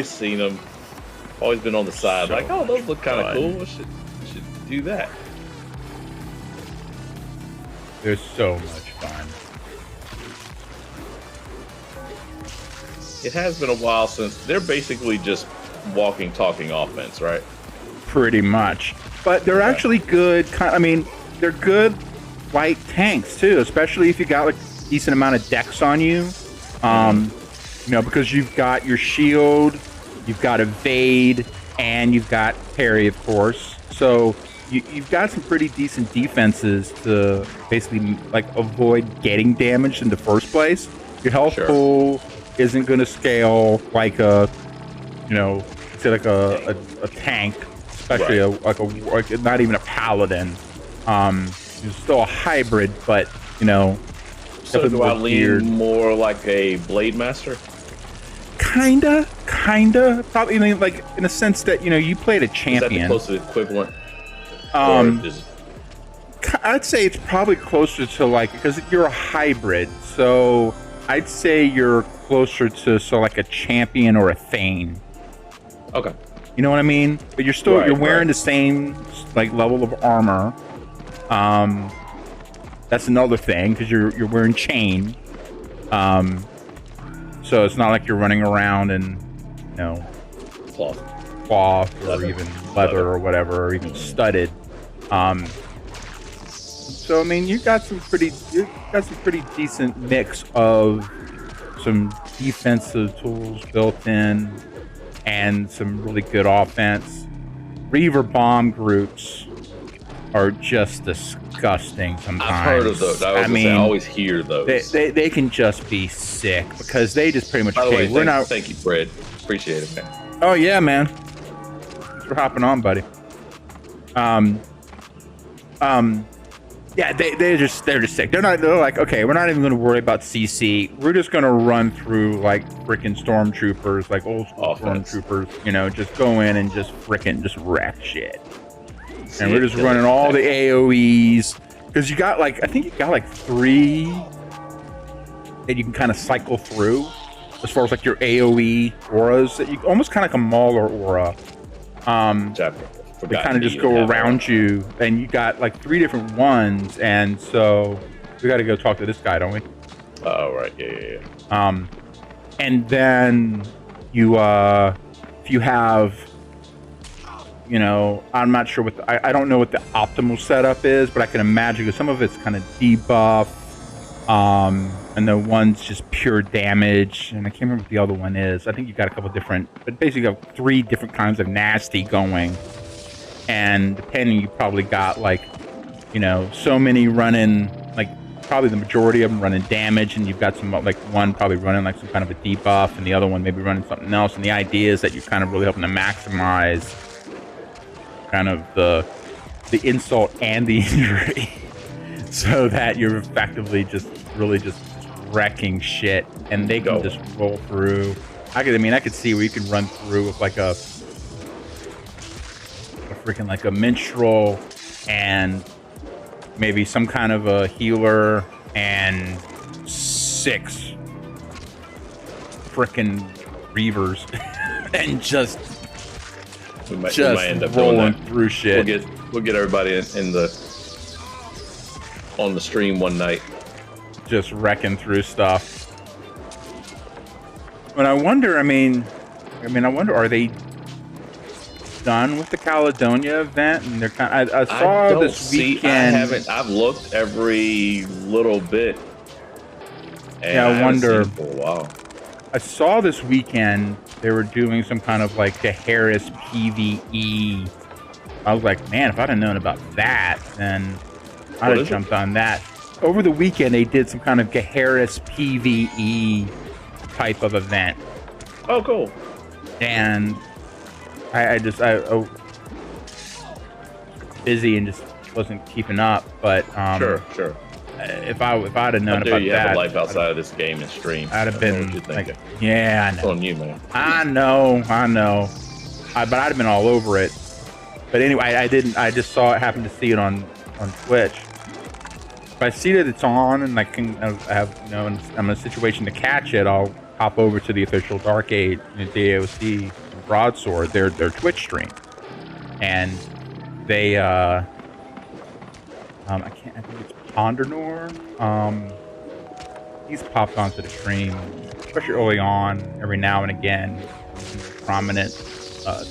always seen them. Always been on the side, So like, oh, those look kind of fun. cool. I should do that. They're so much fun. It has been a while since they're basically just walking, talking offense, right? Pretty much. But they're actually good. I mean, they're good light tanks too, especially if you got like a decent amount of dex on you. You know, because you've got your shield, you've got evade, and you've got parry, of course. So you've got some pretty decent defenses to basically like avoid getting damaged in the first place. Your health pool isn't going to scale like a, you know, say like a tank, especially like not even a paladin. It's still a hybrid, but you know. So do I lean more like a blade master? Kinda. Probably, I mean, like in a sense that, you know, you played a champion. Is that the closest equivalent? I'd say it's probably closer to like, because you're a hybrid, so I'd say you're closer to like a champion or a thane. Okay. You know what I mean? But you're still you're wearing the same like level of armor. That's another thing, because you're wearing chain. So it's not like you're running around in, you know, cloth or even leather or whatever, or even studded. So I mean, you got some pretty decent mix of some defensive tools built in and some really good offense. Reaver bomb groups are just disgusting sometimes. I've heard of those. I always hear those. They can just be sick because they just pretty much. By the way, thank you, Fred. Appreciate it, man. Oh yeah, man. Thanks for hopping on, buddy. Yeah, they're just sick. They're like, okay, we're not even going to worry about CC. We're just going to run through like freaking stormtroopers, like old school stormtroopers. You know, just go in and just wreck shit. And we're just running all the AoEs, because you got like, I think you got like 3 that you can kind of cycle through as far as like your AoE auras, that you almost kind of like a Mauler aura. They kind of just go around you, and you got like 3 different ones, and so we got to go talk to this guy, don't we? Oh, right. Yeah. And then you, if you have, you know, I'm not sure what I don't know what the optimal setup is, but I can imagine because some of it's kind of debuff, and the one's just pure damage, and I can't remember what the other one is. I think you got a couple different, but basically you have 3 different kinds of nasty going, and depending, you probably got like, you know, so many running, like probably the majority of them running damage, and you've got some like one probably running like some kind of a debuff, and the other one maybe running something else. And the idea is that you're kind of really helping to maximize kind of the insult and the injury, so that you're effectively just wrecking shit, and they can just roll through. I could see where you can run through with like a freaking like a minstrel and maybe some kind of a healer and 6 freaking reavers and just we might end up rolling through shit. We'll get everybody on the stream one night, just wrecking through stuff. But I wonder. I mean, are they done with the Caledonia event? And they're kind. I saw this weekend. I've looked every little bit. And yeah, I wonder. For a while. I saw this weekend they were doing some kind of like the Harris PvE. I was like, man, if I'd have known about that, then I'd have jumped on that. Over the weekend, they did some kind of Harris PvE type of event. Oh, cool. And I busy and just wasn't keeping up. But sure. If I'd have known about you that, have a life outside of this game and stream. I'd have been like, yeah, I know. It's on you, man. I know. But I'd have been all over it. But anyway, I didn't. I just happened to see it on Twitch. If I see that it's on and I have, you know, and I'm in a situation to catch it, I'll hop over to the official Dark Age DAoC Broadsword, their Twitch stream, and they I think it's Pondernor. He's popped onto the stream, especially early on, every now and again. Prominent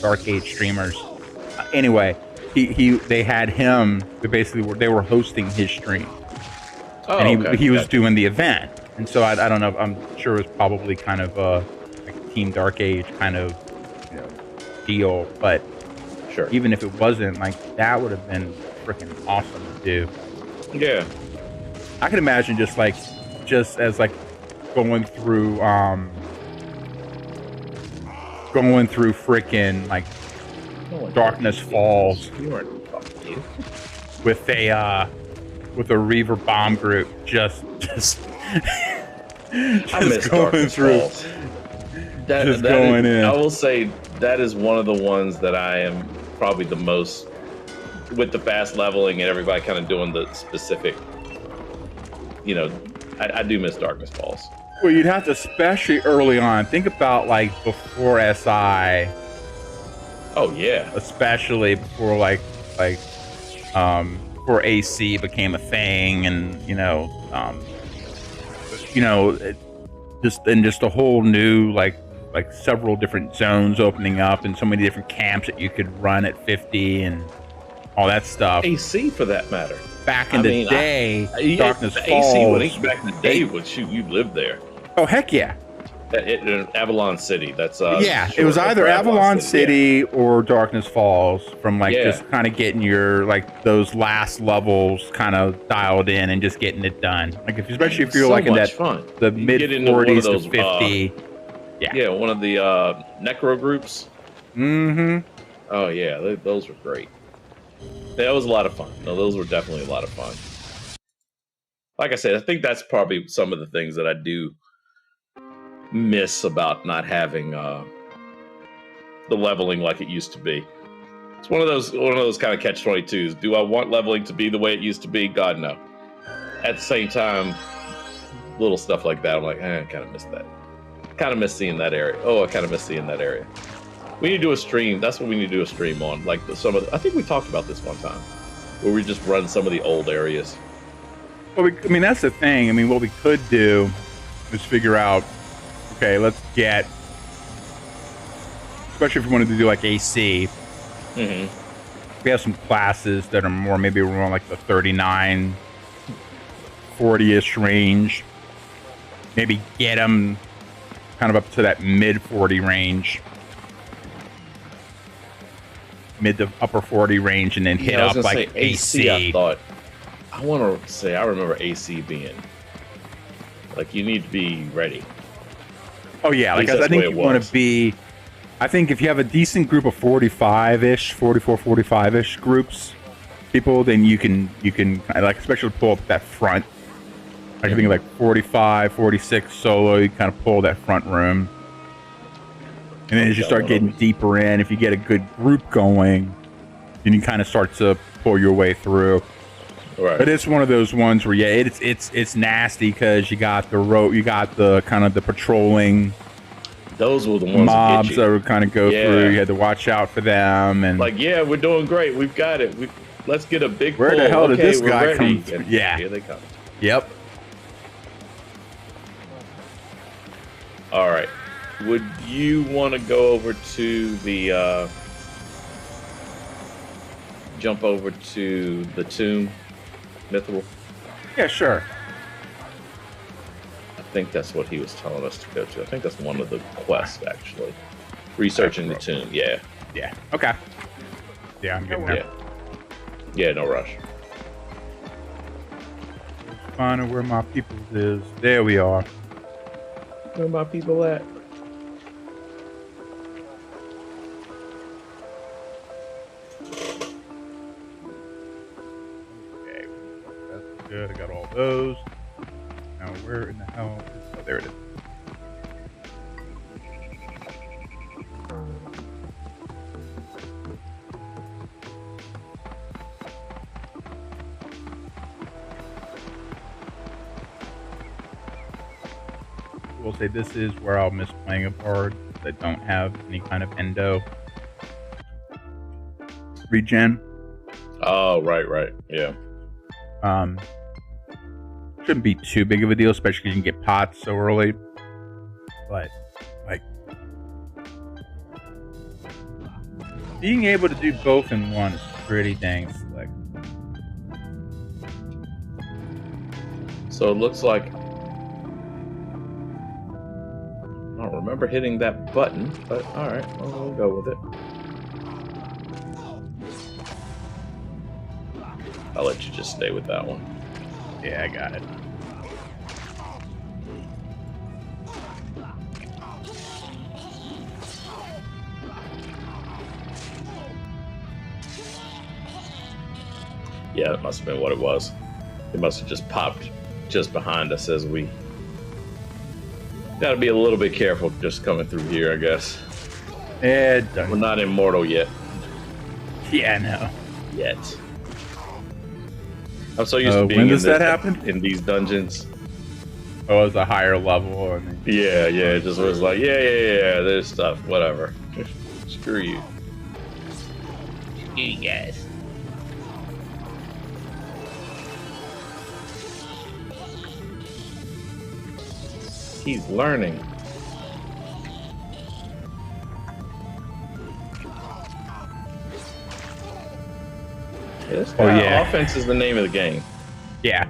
Dark Age streamers. Anyway, they had him. They were hosting his stream, and he was doing the event. And so I don't know. I'm sure it was probably kind of like Team Dark Age kind of deal, but sure. Even if it wasn't, like that would have been freaking awesome to do. Yeah, I can imagine just as going through freaking like Darkness Falls with a Reaver bomb group just I miss going through Falls. I will say that is one of the ones that I am probably the most with the fast leveling and everybody kind of doing the specific. I do miss Darkness Falls. Well, you'd have to, especially early on, think about like before SI. Oh yeah. Especially before before AC became a thing, and just a whole new like several different zones opening up and so many different camps that you could run at 50 and all that stuff. AC for that matter. Back in the day, Darkness Falls. AC back in the day would shoot. You lived there. Oh heck yeah! Avalon City. That's it was either Avalon City or Darkness Falls. From just kind of getting your those last levels kind of dialed in and just getting it done. Especially if you're so in that fun. The mid 40s to 50. One of the necro groups. Mm-hmm. Oh yeah, those were great. That was a lot of fun. No, those were definitely a lot of fun. Like I said, I think that's probably some of the things that I do miss about not having the leveling like it used to be. It's one of those kind of catch-22s. Do I want leveling to be the way it used to be? God, no. At the same time, little stuff like that, I'm like, I kind of miss that. Kind of miss seeing that area. Oh, I kind of miss seeing that area. We need to do a stream. That's what we need to do a stream on. I think we talked about this one time, where we just run some of the old areas. Well, that's the thing. What we could do is figure out, okay, let's get, especially if we wanted to do like AC, we have some classes that are more, maybe we're on like the 39, 40-ish range. Maybe get them kind of up to that mid 40 range. Mid to upper 40 range, and then hit up like AC. I remember AC being like, you need to be ready. Oh yeah, I think you want to be. I think if you have a decent group of 45-ish, 44, 45-ish people, then you can especially pull up that front. I think 45, 46 solo, you kind of pull that front room. And then as you start getting deeper in, if you get a good group going, then you kind of start to pull your way through. Right. But it's one of those ones where it's nasty because you got the kind of the patrolling. Those were the ones mobs that would kind of go through. You had to watch out for them and we're doing great. We've got it. Let's get a big. Where the hell did this guy come? Yeah, here they come. Yep. All right. Would you want to go over to the jump over to the tomb, Mithril? Yeah, sure. I think that's what he was telling us to go to. I think that's one of the quests, actually. Researching the tomb, yeah. Yeah, okay. Yeah, I'm getting there. Yeah, no rush. Finding where my people is. There we are. Where my people at? Good, I got all those. Now where in the hell is... Oh, there it is. will say this is where I'll miss playing a board that don't have any kind of endo regen. Oh, right. Yeah. Shouldn't be too big of a deal, especially because you can get pots so early. But, like, being able to do both in one is pretty dang slick. So it looks like I don't remember hitting that button, but all right, we'll go with it. I'll let you just stay with that one. Yeah, I got it. Yeah, that must have been what it was. It must have just popped just behind us as we got to be a little bit careful just coming through here, I guess. We're not immortal yet. Yeah, no. Yet. I'm so used to being when does that happen? In these dungeons. Oh, it's a higher level. I mean, yeah, it just was like, yeah, there's stuff, whatever. Screw you. Screw you guys. He's learning. Yeah, offense is the name of the game. Yeah.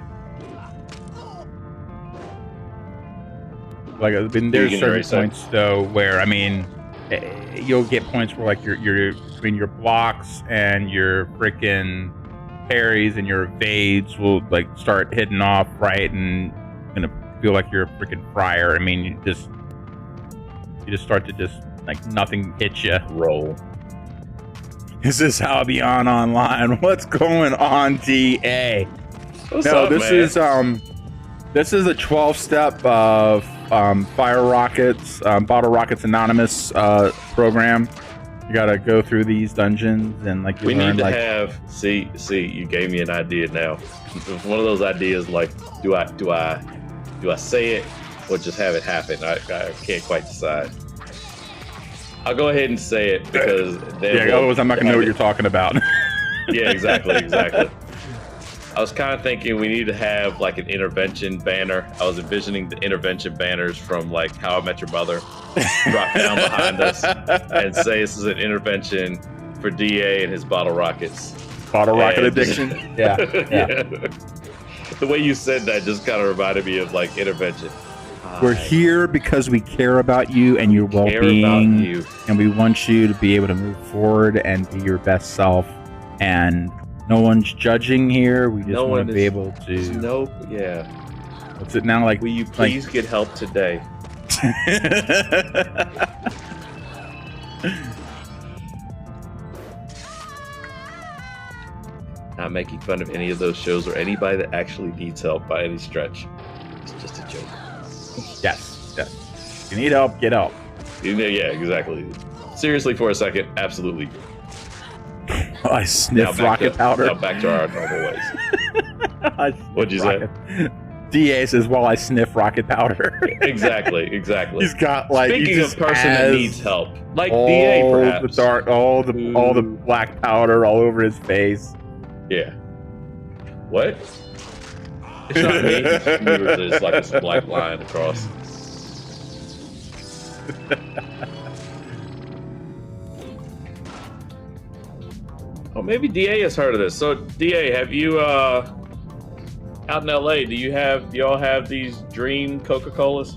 Like, there's certain points though where, I mean, you'll get points where like you're between your blocks and your freaking parries and your evades will like start hitting off right, and gonna feel like you're a freaking friar. I mean, you just start to just like nothing hits you. Roll. Is this how Beyond Online? What's going on, DA? What's up, this man? This is a 12-step of Fire Rockets, Bottle Rockets Anonymous program. You gotta go through these dungeons and like we need to have. See, you gave me an idea now. It's one of those ideas like, do I say it or just have it happen? I can't quite decide. I'll go ahead and say it because otherwise I'm not gonna know what you're talking about. Yeah, exactly. I was kind of thinking we need to have like an intervention banner. I was envisioning the intervention banners from like How I Met Your Mother drop down behind us and say this is an intervention for DA and his bottle rockets. Bottle rocket addiction. Yeah. The way you said that just kind of reminded me of like intervention. We're here because we care about you and your well-being, and we want you to be able to move forward and be your best self. And no one's judging here. We just want to be able to. What's it now? Like, will you please get help today? Not making fun of any of those shows or anybody that actually needs help by any stretch. It's just a joke. Yes. If you need help, get help. Yeah, exactly. Seriously, for a second, absolutely. I sniff rocket powder. Now back to our normal ways. What'd you say? DA says, while I sniff rocket powder. Exactly. He's got like. Speaking of person that needs help, like DA, perhaps. All the black powder all over his face. Yeah. What? It's not me. There's like this black line across. Oh, maybe DA has heard of this. So, DA, have you out in LA? Do y'all have these Dream Coca-Colas?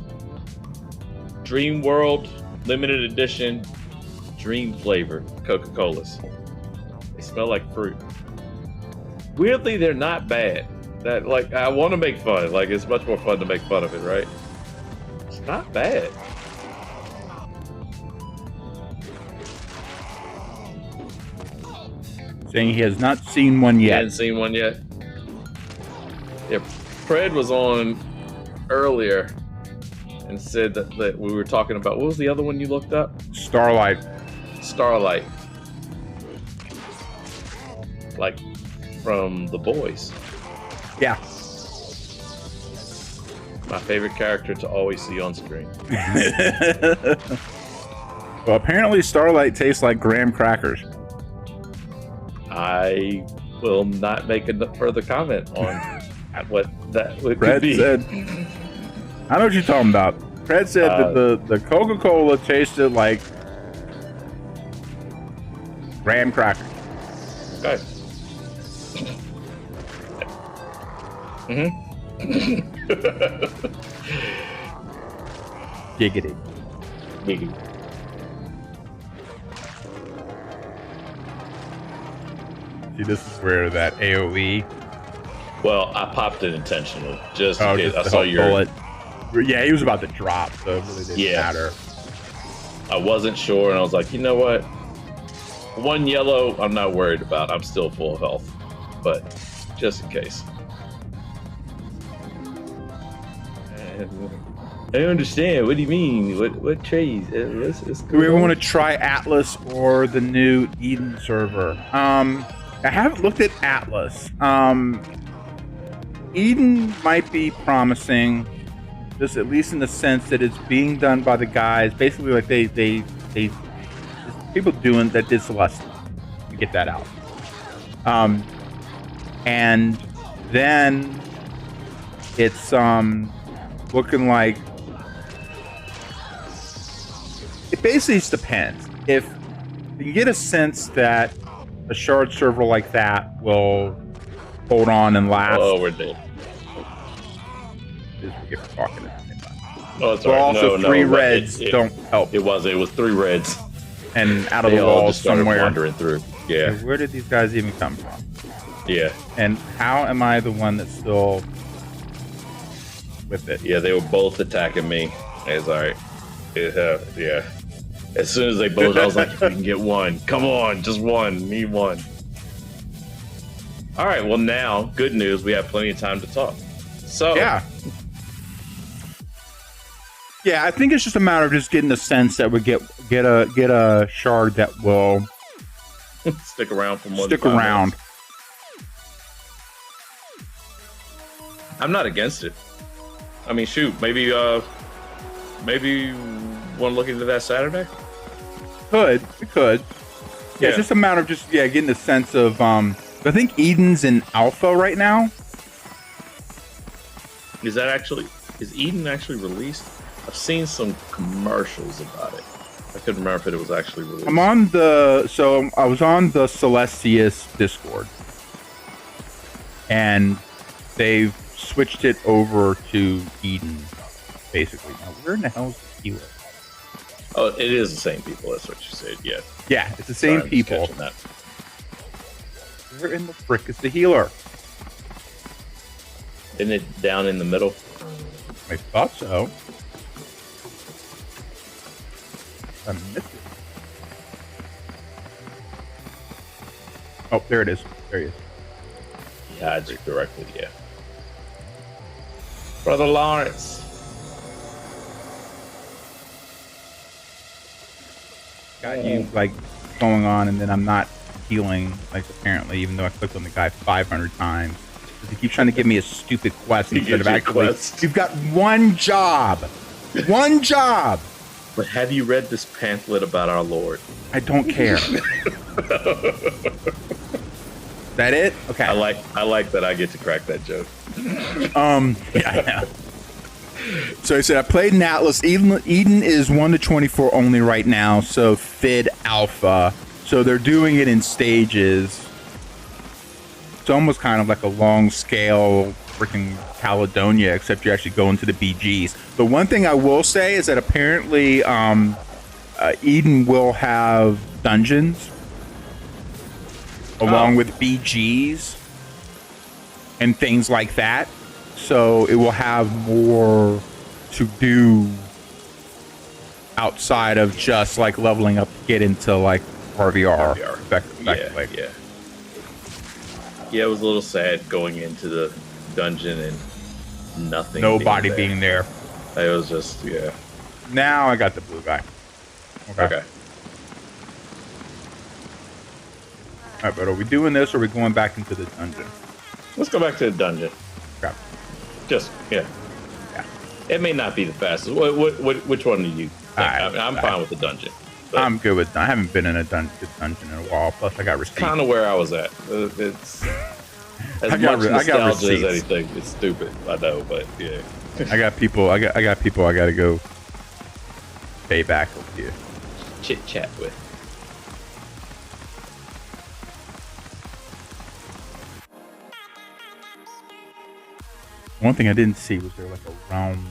Dreamworld limited edition Dream flavored Coca-Colas. They smell like fruit. Weirdly, they're not bad. That like I want to make fun. Like it's much more fun to make fun of it, right? It's not bad. Saying he has not seen one yet. He hasn't seen one yet. Yeah, Fred was on earlier and said that we were talking about, what was the other one you looked up? Starlight. Like from The Boys. Yeah. My favorite character to always see on screen. Well, apparently Starlight tastes like graham crackers. I will not make a further comment on what that could Fred be. said, I know what you're talking about. Fred said that the Coca-Cola tasted like graham crackers. Okay. Giggity. Giggity. See, this is where that AoE. Well, I popped it intentionally just in case. Just I saw your bullet. Yeah, he was about to drop, so it really didn't matter. I wasn't sure, and I was like, you know what? One yellow, I'm not worried about. I'm still full of health, but just in case. I don't understand. What do you mean? What trades? Do we ever want to try Atlas or the new Eden server? I haven't looked at Atlas. Eden might be promising, just at least in the sense that it's being done by the guys. Basically, like they people doing that did Celeste to get that out. And then it's looking like it basically just depends. If you get a sense that a shard server like that will hold on and last. Oh, we're dead. We get talking at the same time. Oh, it's well, all right. also three reds don't help. It was three reds. And out of they the all walls just started somewhere. wandering through. Yeah. Okay, where did these guys even come from? Yeah. And how am I the one that's still with it? Yeah, they were both attacking me. It's all right. Yeah. As soon as they both, I was like, if we can get one. Come on, just one. Need one. All right, well now, good news. We have plenty of time to talk. So Yeah, I think it's just a matter of just getting the sense that we get a shard that will stick around for more. Stick around. Minutes. I'm not against it. I mean, shoot, maybe want to look into that Saturday. We could. Yeah, it's just a matter of just getting the sense of I think Eden's in alpha right now. Is Eden actually released? I've seen some commercials about it. I couldn't remember if it was actually released. I was on the Celestius Discord, and they've switched it over to Eden, basically. Now, where in the hell is the healer? Oh, it is the same people. That's what you said. Yeah. Yeah, it's the same people. Where in the frick is the healer? Isn't it down in the middle? I thought so. I missed it. Oh, there it is. There he is. Yeah, just directly. Yeah. Brother Lawrence. Got you going on, and then I'm not healing, apparently, even though I clicked on the guy 500 times. He keeps trying to give me a stupid quest instead of actually. You've got one job. One job. But have you read this pamphlet about our Lord? I don't care. That it? Okay. I like that I get to crack that joke. Yeah. So I said I played in Atlas. Eden is 1-24 only right now, so Fid Alpha. So they're doing it in stages. It's almost kind of like a long scale freaking Caledonia, except you actually go into the BGs. The one thing I will say is that apparently Eden will have dungeons along with BGs and things like that. So it will have more to do outside of just leveling up to get into RVR. Effectively. Yeah. Yeah, it was a little sad going into the dungeon and nobody being there. It was just, Now I got the blue guy. Okay. All right, but are we doing this or are we going back into the dungeon? Let's go back to the dungeon. Okay. Just, yeah. It may not be the fastest. Which one do you think? I'm fine with the dungeon. I'm good with. I haven't been in a dungeon in a while. Plus, I got receipts. Kind of where I was at. It's as much nostalgia as anything. It's stupid, I know, but yeah. I got people. I got people. I got to go pay back with you. Chit chat with. One thing I didn't see was there like a realm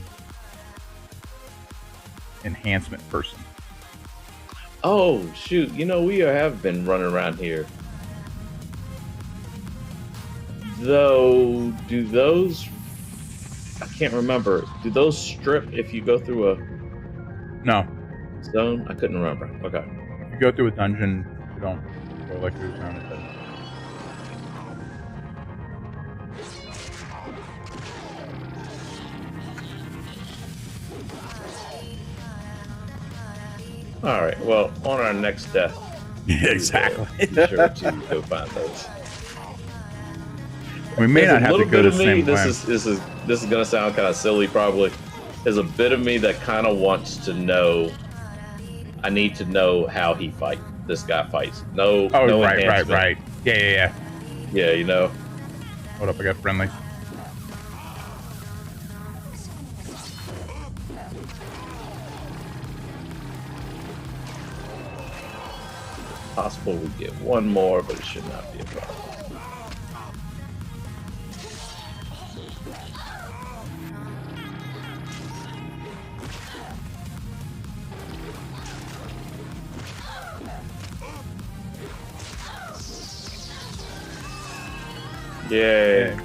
enhancement person. Oh shoot! You know we have been running around here. Though, do those? I can't remember. Do those strip if you go through a? No. Zone? I couldn't remember. Okay. If you go through a dungeon, you don't go like through a zone. It doesn't. All right. Well, on our next death. Yeah, exactly. Be sure to go find those. We may not have to go the same way. This is gonna sound kind of silly, probably. There's a bit of me that kind of wants to know. I need to know how he fights. This guy fights. No. Oh, no right. Yeah. Yeah, you know. Hold up, I got friendly. Possible we get one more, but it should not be a problem. Yay.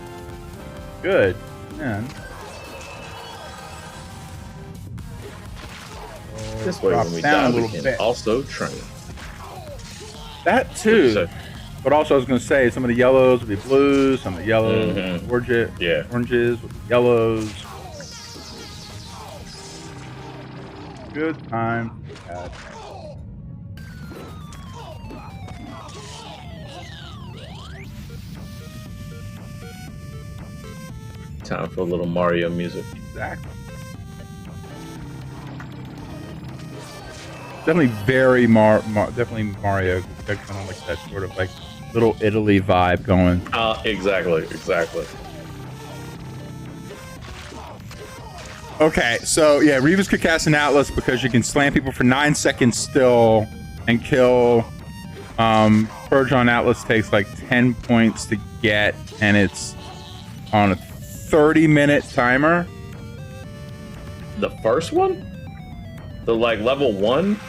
Good. Man. This way when we die, we can also train. That too. But also I was going to say, some of the yellows will be blues, some of the yellows oranges will be yellows. Good time. Bad. Time for a little Mario music. Exactly. Definitely very definitely Mario. Kind of like that sort of like little Italy vibe going. Exactly. Okay, so yeah, Reavers could cast an Atlas because you can slam people for 9 seconds still and kill. Purge on Atlas takes like 10 points to get, and it's on a 30-minute timer. The first one? The like level 1?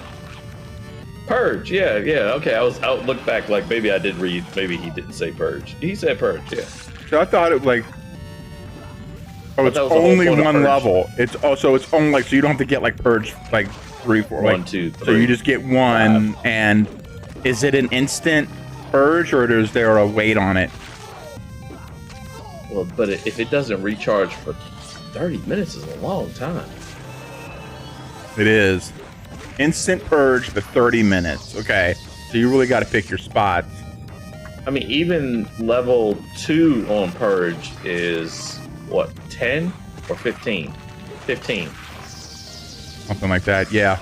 Purge, yeah, okay. I'll look back, like maybe I did read, maybe he didn't say purge. He said purge, yeah. So I thought it like, it's only one level. It's only like, so you don't have to get like purge like 3, 4, 1, 2, 3. So you just get 1, and is it an instant purge or is there a wait on it? Well, but if it doesn't recharge for 30 minutes is a long time. It is. Instant purge for 30 minutes. Okay. So you really got to pick your spots. I mean, even level 2 on purge is, what, 10 or 15? 15. Something like that, yeah.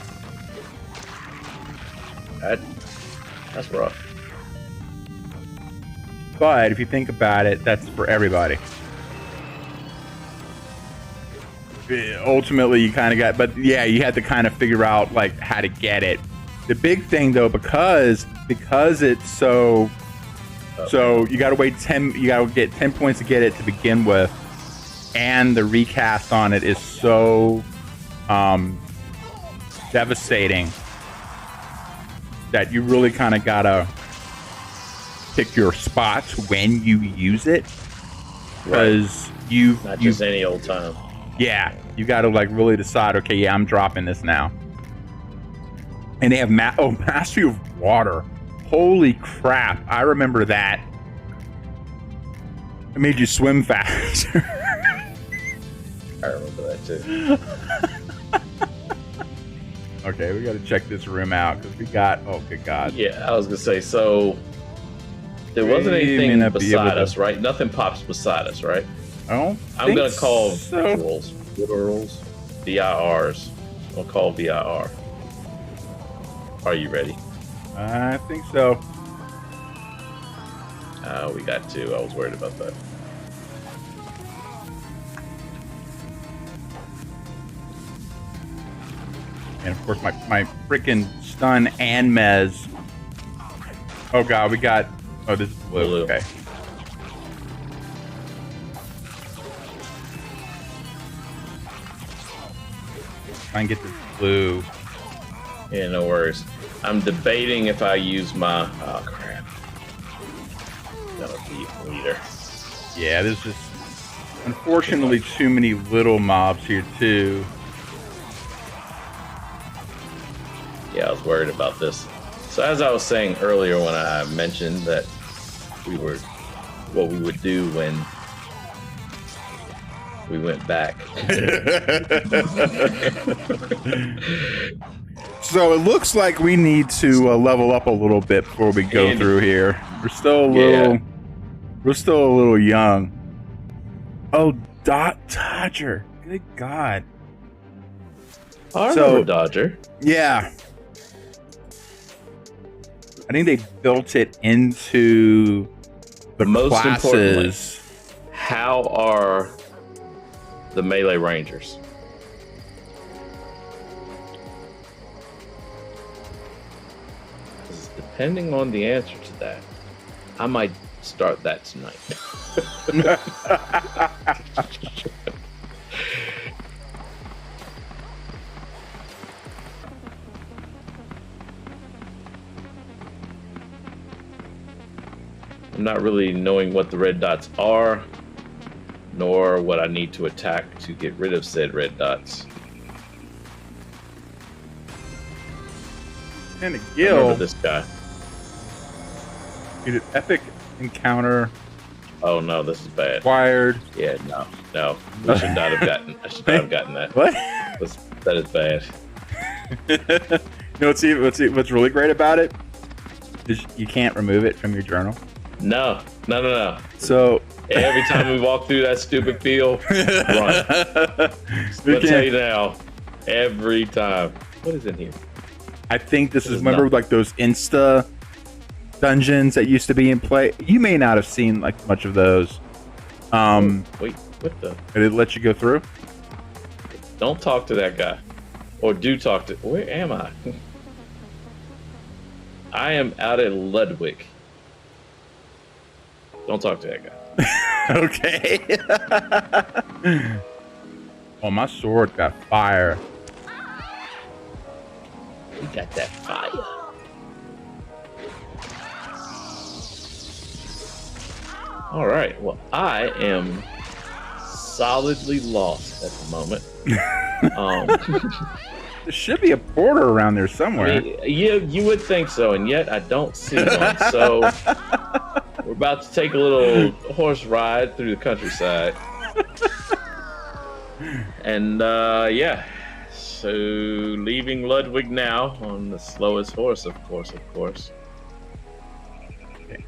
That's rough. But if you think about it, that's for everybody. Ultimately, you kind of got, but yeah, you had to kind of figure out like how to get it. The big thing though, because it's so you got to wait 10, you got to get 10 points to get it to begin with, and the recast on it is so devastating that you really kind of gotta pick your spots when you use it, because not just any old time. Yeah, you got to like really decide. Okay, yeah, I'm dropping this now. And they have mastery of water. Holy crap! I remember that. It made you swim faster. I remember that too. Okay, we got to check this room out because we got. Oh, good God. Yeah, I was gonna say so. There wasn't anything beside us, right? Nothing pops beside us, right? Oh, I'm gonna call rolls. Good rolls. VIRs. We'll call VIR. Are you ready? I think so. We got 2. I was worried about that. And of course, my freaking stun and mez. Oh god, we got. Oh, this is blue. Okay. Try and get this blue. Yeah, no worries. I'm debating if I use my. Oh crap! Gonna be leader. Yeah, there's just unfortunately too many little mobs here too. Yeah, I was worried about this. So as I was saying earlier when I mentioned that what we would do when we went back. So it looks like we need to level up a little bit before we go through here. We're still a little young. Oh, Dodger. Good God. I remember Dodger. Yeah. I think they built it into the Most classes. How are the melee rangers? Depending on the answer to that, I might start that tonight. I'm not really knowing what the red dots are, nor what I need to attack to get rid of said red dots. And a Gil. Remember this guy. An epic encounter. Oh no, this is bad. Acquired. Yeah, no. I should not have gotten. I should not have gotten that. What? That is bad. You know what's really great about it is you can't remove it from your journal. No. So every time we walk through that stupid field, run. I'll tell you now. Every time. What is in here? I think this is remember like those Insta dungeons that used to be in play. You may not have seen like much of those. Wait, what the? Did it let you go through? Don't talk to that guy, or do talk to. Where am I? I am out at Ludwig. Don't talk to that guy. Okay. Oh, my sword got fire. We got that fire. All right. Well, I am solidly lost at the moment. There should be a porter around there somewhere. Yeah, you would think so, and yet I don't see one. So we're about to take a little horse ride through the countryside. And yeah, so leaving Ludwig now on the slowest horse, of course.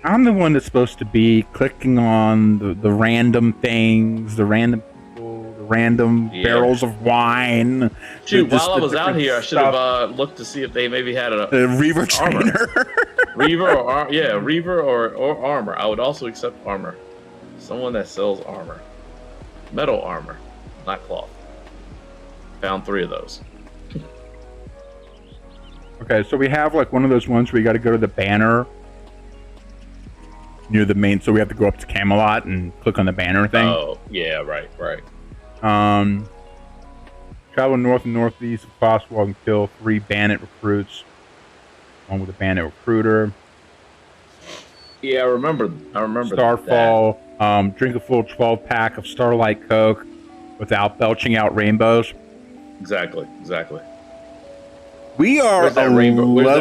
I'm the one that's supposed to be clicking on the random things, the random people, the random barrels of wine. Shoot, while I was out here, I should have looked to see if they maybe had a Reaver trainer. Reaver or armor. I would also accept armor. Someone that sells armor. Metal armor, not cloth. Found 3 of those. Okay, so we have like one of those ones where you got to go to the banner near the main, so we have to go up to Camelot and click on the banner thing. Oh, yeah, right. Travel north and northeast if possible and kill 3 bandit recruits, along with a bandit recruiter. Yeah, I remember Starfall, drink a full 12-pack of Starlight Coke without belching out rainbows. Exactly. We are Where's that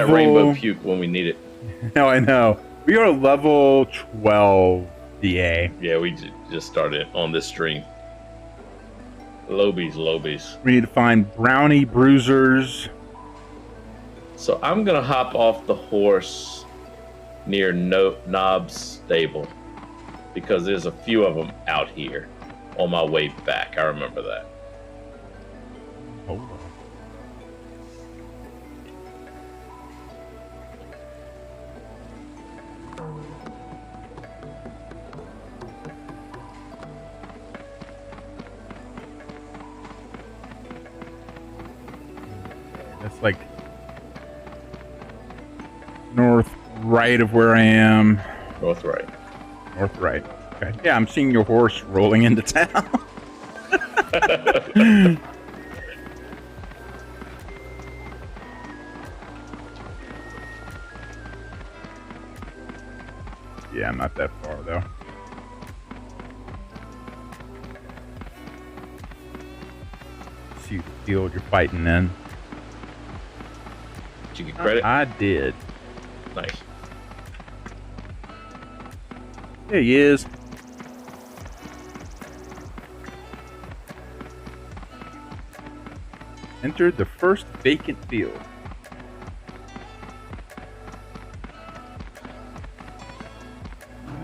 rainbow puke when we need it? No, I know. We are level 12 DA. Yeah, we just started on this stream. Lobies. We need to find brownie bruisers. So I'm going to hop off the horse near Knob's stable because there's a few of them out here on my way back. I remember that. Hold on. That's like north right of where I am. North right. North right. Okay. Yeah, I'm seeing your horse rolling into town. Yeah, I'm not that far though. Let's see the field you're fighting in. Did you get credit? I did. Nice. There he is. Entered the first vacant field.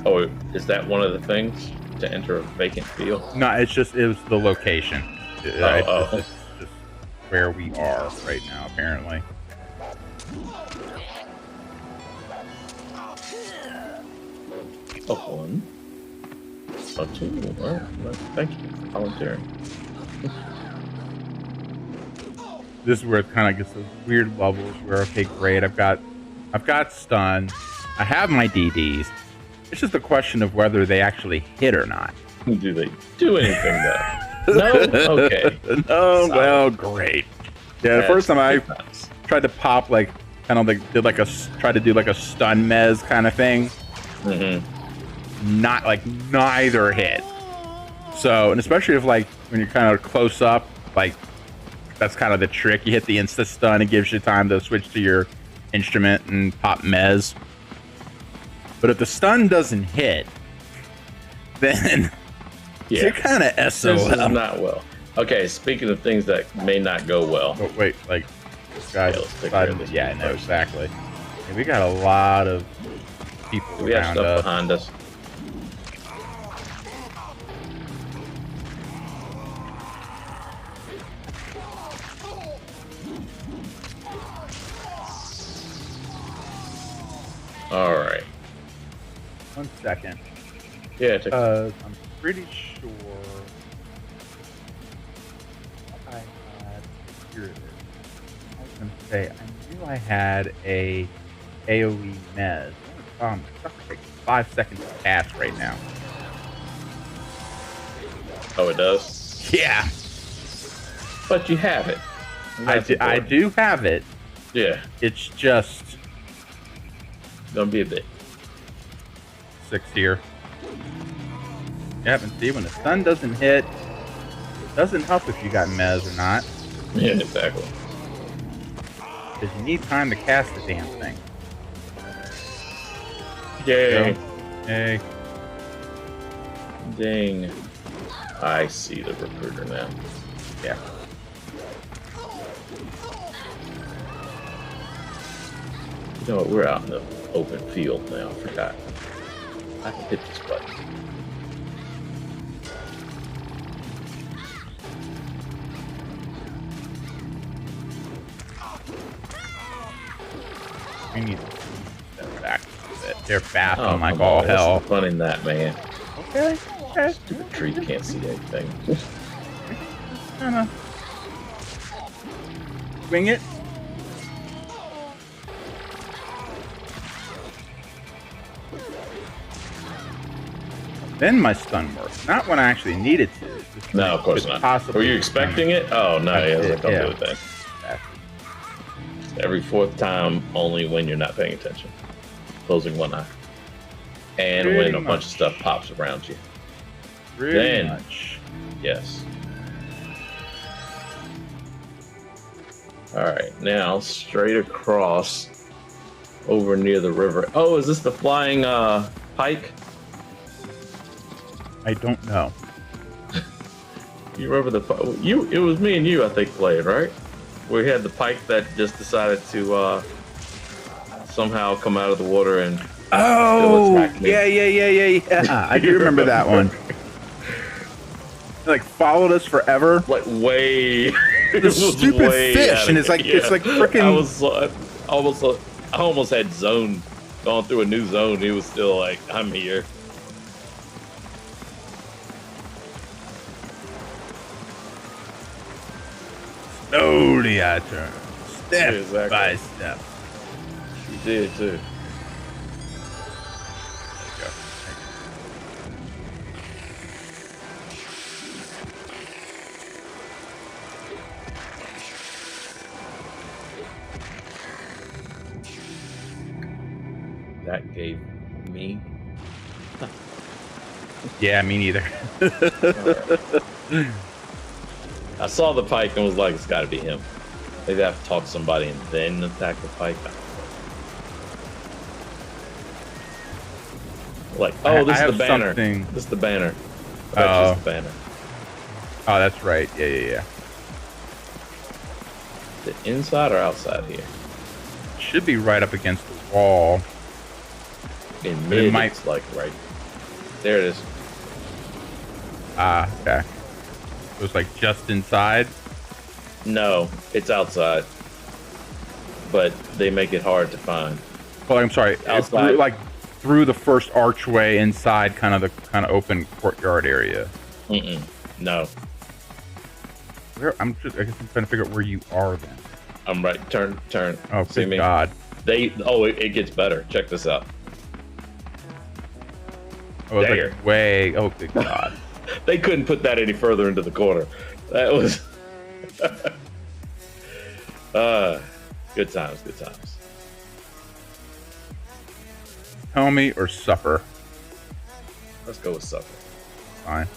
Oh, is that one of the things to enter a vacant field? No, it was the location. Oh. It's just where we are right now, apparently. Oh, one. Oh, two. All right. Well, thank you for volunteering. This is where it kind of gets those weird levels where, okay, great, I've got stun, I have my DDs. It's just a question of whether they actually hit or not. Do they do anything though? No? Okay. No, well, great. Yeah, the first time I tried to pop, like, kind of like, tried to do like a stun mez kind of thing. Mm-hmm. Not, like, neither hit. So, and especially if, like, when you're kind of close up, like, that's kind of the trick. You hit the insta stun, it gives you time to switch to your instrument and pop mez. But if the stun doesn't hit, then you're kind of SOL. This is not well. Okay, speaking of things that may not go well. Oh, wait, like, this guy decided to, yeah, I know, first. exactly. Yeah, we got a lot of people We have around stuff us. behind us. All right. 1 second. Yeah, take I'm pretty sure I had. Here it is. I was going to say, I knew I had a AoE mez. It takes 5 seconds to cast right now. Oh, it does? Yeah. But you have it. I do have it. Yeah. It's just Gonna be a bit. 6 here. Yep, and see, when the stun doesn't hit, it doesn't help if you got mez or not. Yeah, exactly. Because you need time to cast the damn thing. Yay. Hey. Dang. I see the recruiter now. Yeah. You know what? We're out in the open field now. I forgot. I can hit this button. We need to step back a bit. They're fast Oh, on like come all on, hell. what's the fun in that, man? Okay. Okay. Stupid tree can't see anything. Kind of swing it. Then my stun worked. Not when I actually needed to. Just No, of course could not. possibly Were you expecting it? Oh, no, yeah, that's a Yeah. good thing. Every fourth time, only when you're not paying attention. Closing one eye. And Pretty when a bunch of much. stuff pops around you. Pretty Then- much. Yes. Alright, now straight across over near the river. Oh, is this the flying pike? I don't know. You remember the it was me and you I think played, right? We had the pike that just decided to somehow come out of the water and Oh, attack me. yeah. I do remember that one. It, like, followed us forever. like way this stupid fish, and it's like freaking. I almost had gone through a new zone. He was still like, I'm here. Slowly I turn, step by step. You did too. That gave me. Yeah, me neither. Right. I saw the pike and was like, it's got to be him. Maybe I have to talk to somebody and then attack the pike. Like, oh, this is the banner. Something... This is the banner. That's just the banner. Oh, that's right. Yeah. Is it inside or outside here? It should be right up against the wall. In mid, it's like right there. It is. Ah, okay. It was like just inside. No, it's outside, but they make it hard to find. Oh, I'm sorry. Outside, through the first archway inside, kind of open courtyard area. No. I guess I'm trying to figure out where you are then. I'm right. Turn. Oh, see me? God. It gets better. Check this out. Oh, it's like way. Oh, good God. They couldn't put that any further into the corner. That was. Good times. Tell me or supper. Let's go with supper. Fine.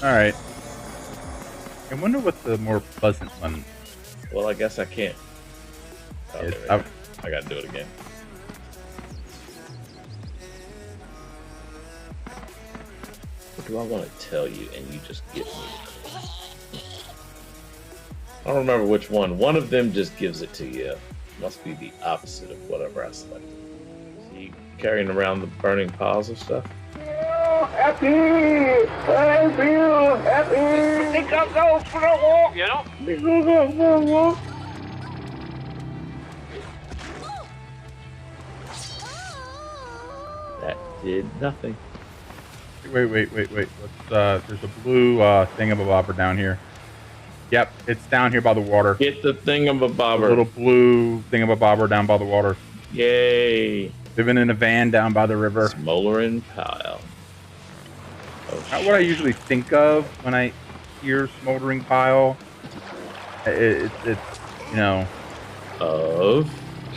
All right. I wonder what the more pleasant one. Well, I guess I can't. I gotta do it again. What do I want to tell you and you just give me? I don't remember which one. One of them just gives it to you. Must be the opposite of whatever I selected. So you carrying around the burning piles of stuff? Happy! I feel happy! Think I'll go for a walk, you know? Think I'll go for a walk. That did nothing. Wait. Let's, there's a blue thingamabobber down here. Yep, it's down here by the water. Get the thingamabobber. The little blue thingamabobber down by the water. Yay. Living in a van down by the river. Smoldering pile. Oh, not what I usually think of when I hear smoldering pile. It's you know. Of?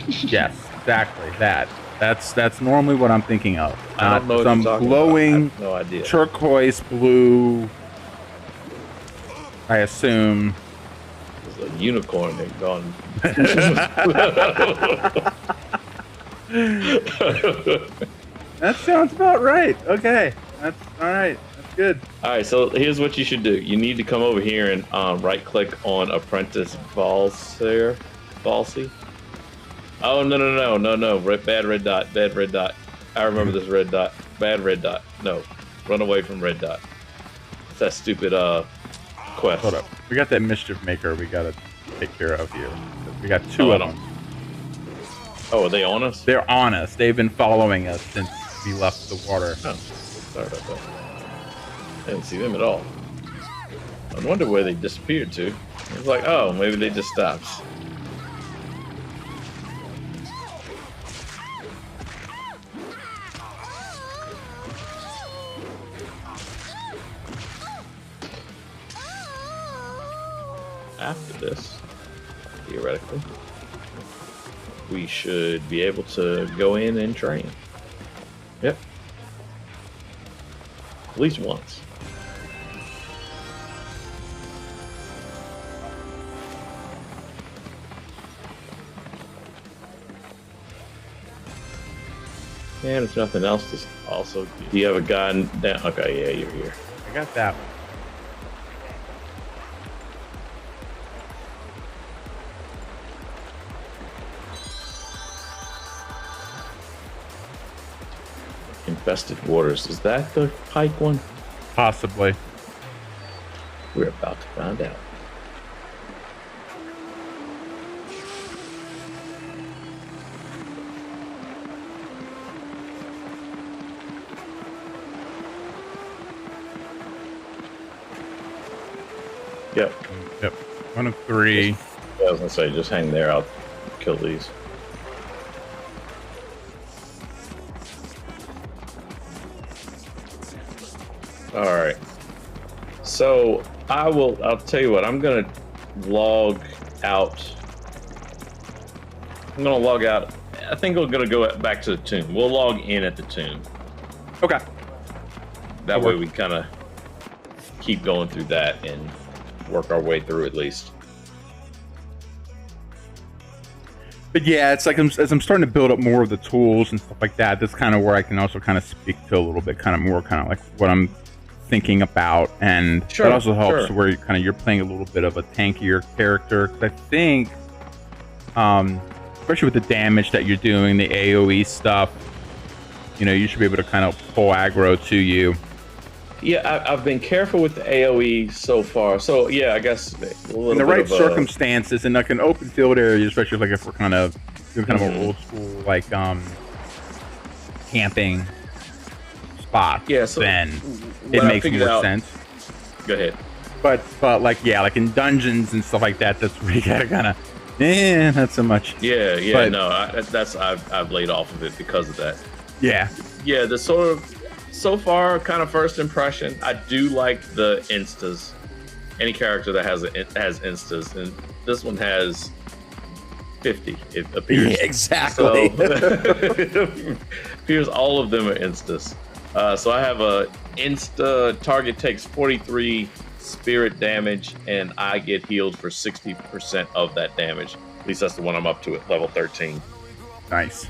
Yes, exactly that. That's normally what I'm thinking of. I don't know some glowing, no idea. Turquoise blue. I assume. There's a unicorn thing gone. That sounds about right. Okay, that's all right. That's good. All right, so here's what you should do. You need to come over here and right-click on Apprentice Valsy. Oh no! Bad red dot. I remember this red dot. Bad red dot. No, run away from red dot. It's that stupid quest. Hold up. We got that mischief maker. We gotta take care of here. We got two of them. Oh, are they on us? They're on us. They've been following us since we left the water. Oh, sorry about that. I didn't see them at all. I wonder where they disappeared to. It's like, oh, maybe they just stopped. After this, theoretically, we should be able to go in and train. Yep. At least once. And if nothing else, just also, do you have a gun down? Okay, yeah, you're here. I got that one. Infested waters. Is that the pike one? Possibly. We're about to find out. Yep. 1 of 3. I was gonna say, just hang there. I'll kill these. All right. So I'll tell you what. I'm gonna log out. I think we're gonna go back to the tomb. We'll log in at the tomb. Okay. That way we kind of keep going through that and work our way through at least. But yeah, it's like as I'm starting to build up more of the tools and stuff like that, that's kind of where I can also kind of speak to a little bit, kind of more kind of like what I'm thinking about, and it also helps where you're playing a little bit of a tankier character. 'Cause I think, especially with the damage that you're doing, the AOE stuff, you should be able to kind of pull aggro to you. Yeah, I've been careful with the AOE so far. So yeah, I guess in the right circumstances, in like an open field area, especially like if we're kind of doing kind of an old school like camping spot. Yeah, so then it makes more sense. Go ahead. But like like in dungeons and stuff like that, that's where you gotta kind of not so much. Yeah, but, no, I've laid off of it because of that. Yeah, the sort of. So far, kind of first impression, I do like the instas. Any character that has instas, and this one has 50. It appears. Yeah, exactly. So, it appears all of them are instas. So I have a insta target takes 43 spirit damage, and I get healed for 60% of that damage. At least that's the one I'm up to at level 13. Nice.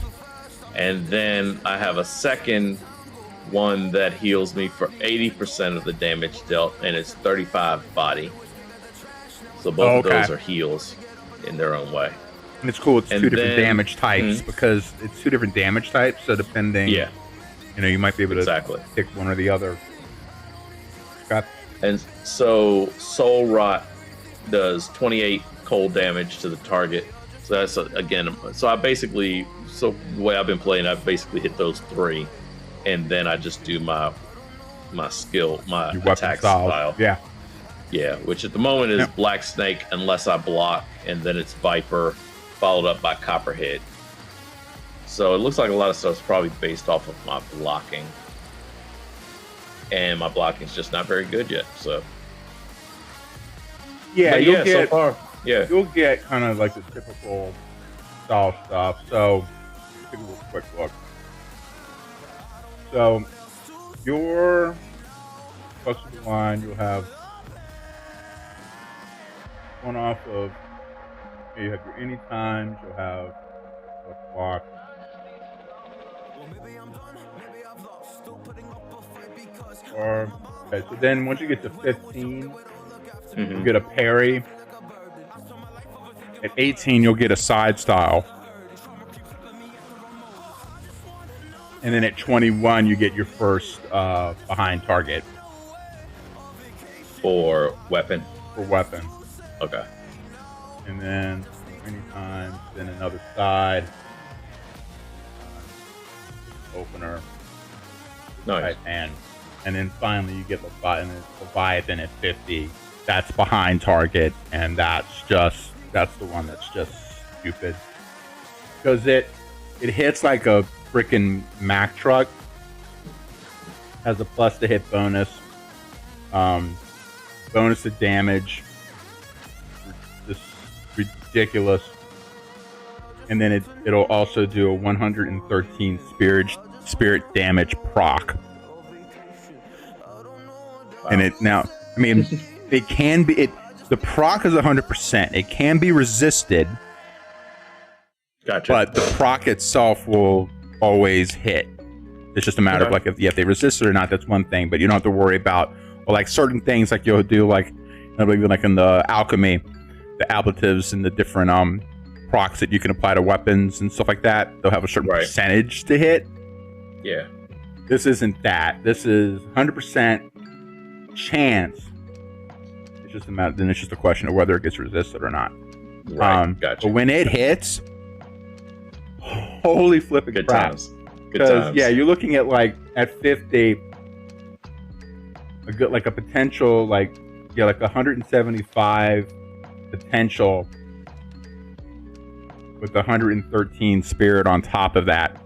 And then I have a second one that heals me for 80% of the damage dealt, and it's 35 body. So both of those are heals in their own way. And it's cool. It's two different damage types because it's two different damage types. So depending, you might be able to pick one or the other. And so Soul Rot does 28 cold damage to the target. So that's again. So the way I've been playing, I've basically hit those 3. And then I just do my skill, my attack style. Yeah, which at the moment is Black Snake unless I block, and then it's Viper, followed up by Copperhead. So it looks like a lot of stuff's probably based off of my blocking. And my blocking's just not very good yet, so. Yeah, so far, you'll get kind of like the typical style stuff. So, take a little quick look. So, your flexible line, you'll have one off of, you have your anytimes, you'll have a block. Okay, so then once you get to 15, you get a parry. At 18, you'll get a side style. And then at 21, you get your first behind target. For weapon? For weapon. Okay. And then many times, then another side. Opener. Nice. Right hand. And then finally you get Leviathan at 50. That's behind target. And that's the one that's just stupid. Because it hits like a freaking Mack truck. Has a plus to hit bonus, bonus to damage, just ridiculous. And then it'll also do a 113 spirit damage proc. Wow. And it can be the proc is 100%. It can be resisted. Gotcha. But the proc itself will always hit. It's just a matter of like if they resist it or not. That's one thing, but you don't have to worry about like certain things like you'll do like like in the alchemy, the ablatives and the different procs that you can apply to weapons and stuff like that. They'll have a certain percentage to hit. Yeah. This isn't that. This is 100% chance It's just a matter. Then it's just a question of whether it gets resisted or not. Right. Gotcha. But when it hits, holy flipping Good crap! times. Good times. Yeah, you're looking at like at 50, a potential like 175 potential with 113 spirit on top of that,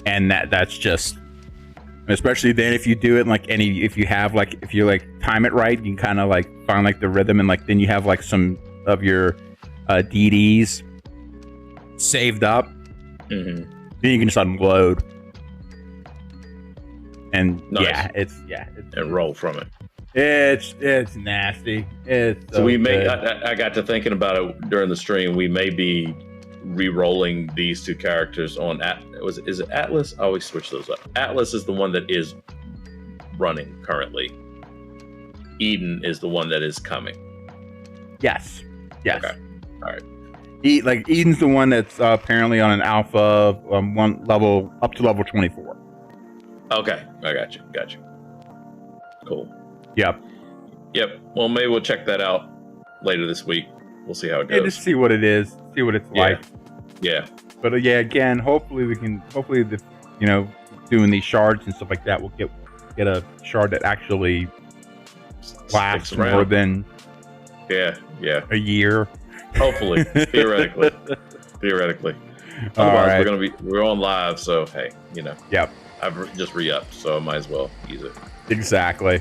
and that's just. Especially then if you do it like if you time it right, you can kind of like find like the rhythm, and like then you have like some of your DDs saved up. Then you can just unload. And nice. And roll from it. It's nasty. So we may I got to thinking about it during the stream. We may be re-rolling these two characters on is it Atlas? I always switch those up. Atlas is the one that is running currently. Eden is the one that is coming. Yes. Okay. All right. Eden's the one that's apparently on an alpha one level up to level 24. Okay, I got you. Cool. Yep. Well, maybe we'll check that out later this week. We'll see how it goes. Yeah, just see what it is. See what it's like. Yeah. But again, hopefully doing these shards and stuff like that, we'll get a shard that actually lasts more than a year. Hopefully, theoretically. Otherwise, we're on live, so hey, Yep. I've just re-upped, so I might as well use it. Exactly.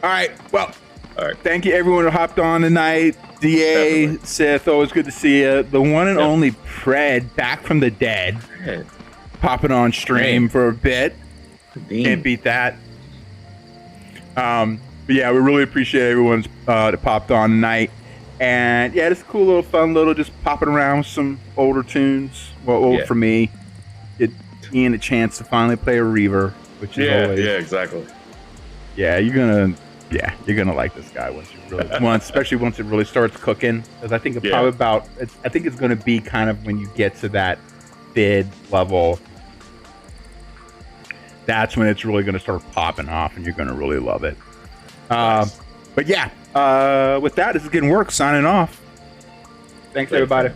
All right. Well. All right. Thank you, everyone who hopped on tonight. DA, Sith, always good to see you. The one and only Pred, back from the dead, popping on stream for a bit. Can't beat that. But yeah, we really appreciate everyone's that popped on tonight. And yeah, it's a cool little fun little just popping around with some older tunes. Well, old for me. Get Ian a chance to finally play a Reaver, which is always exactly. Yeah, you're gonna like this guy especially once it really starts cooking. Because I think it's gonna be kind of when you get to that bid level. That's when it's really gonna start popping off, and you're gonna really love it. Nice. But yeah, with that, this is Getting Work signing off. Thanks everybody.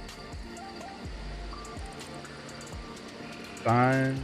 Sign.